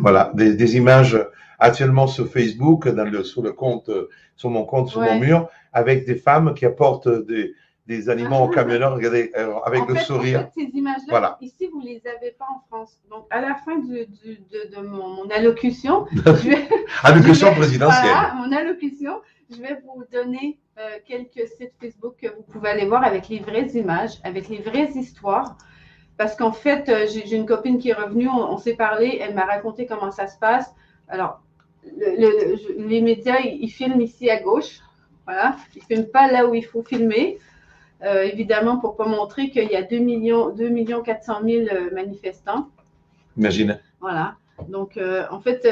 Voilà, des images actuellement sur Facebook, sur mon compte, sur mon Ouais. mur, avec des femmes qui apportent des aliments aux camionneurs, regardez, avec le sourire. En fait, ces images-là, Voilà. ici, vous ne les avez pas en France. Donc, à la fin de mon allocution, je vais, Allocution présidentielle. Voilà, mon allocution, je vais vous donner quelques sites Facebook que vous pouvez aller voir avec les vraies images, avec les vraies histoires. Parce qu'en fait, j'ai une copine qui est revenue, on s'est parlé, elle m'a raconté comment ça se passe. Alors, les médias, ils filment ici à gauche. Voilà. Ils ne filment pas là où il faut filmer. Évidemment, pour ne pas montrer qu'il y a 2 400 000 manifestants. Imagine. Voilà. Donc, en fait,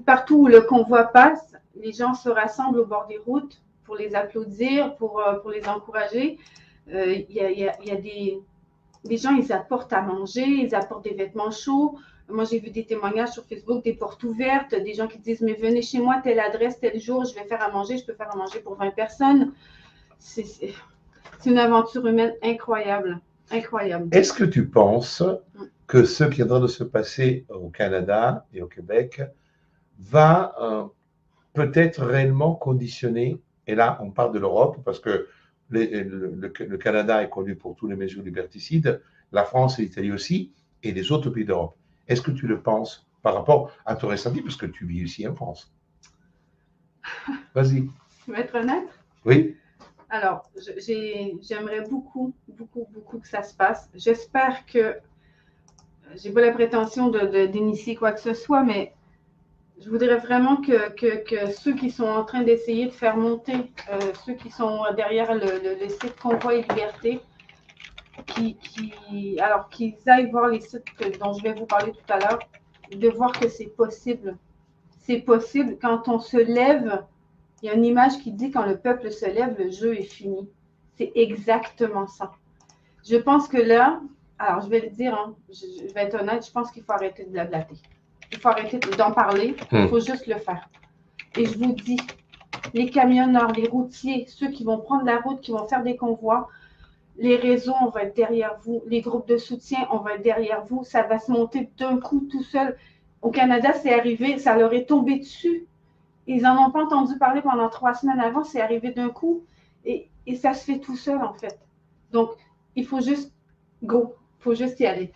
partout où le convoi passe, les gens se rassemblent au bord des routes pour les applaudir, pour les encourager. Il y a des gens, ils apportent à manger, ils apportent des vêtements chauds. Moi, j'ai vu des témoignages sur Facebook, des portes ouvertes, des gens qui disent, mais venez chez moi, telle adresse, tel jour, je vais faire à manger, je peux faire à manger pour 20 personnes. C'est une aventure humaine incroyable. Incroyable. Est-ce que tu penses que ce qui est en train de se passer au Canada et au Québec va peut-être réellement conditionner, et là on parle de l'Europe, parce que le Canada est connu pour toutes les mesures liberticides, la France et l'Italie aussi, et les autres pays d'Europe. Est-ce que tu le penses par rapport à ton ressenti, parce que tu vis ici en France? Vas-y. Tu veux être honnête? Oui. Alors, j'aimerais beaucoup que ça se passe. J'espère que, j'ai pas la prétention d'initier quoi que ce soit, mais je voudrais vraiment que ceux qui sont en train d'essayer de faire monter, ceux qui sont derrière le site Convoi et Liberté, qu'ils aillent voir les sites dont je vais vous parler tout à l'heure, de voir que c'est possible. C'est possible. Quand on se lève, il y a une image qui dit quand le peuple se lève, le jeu est fini. C'est exactement ça. Je pense que là, alors je vais le dire, hein, je vais être honnête, je pense qu'il faut arrêter de blablater. Il faut arrêter d'en parler, il faut juste le faire. Et je vous dis, les camionneurs, les routiers, ceux qui vont prendre la route, qui vont faire des convois, les réseaux, on va être derrière vous. Les groupes de soutien, on va être derrière vous. Ça va se monter d'un coup tout seul. Au Canada, c'est arrivé, ça leur est tombé dessus. Ils n'en ont pas entendu parler pendant 3 semaines avant, c'est arrivé d'un coup. Et ça se fait tout seul, en fait. Donc, il faut juste go. Il faut juste y aller.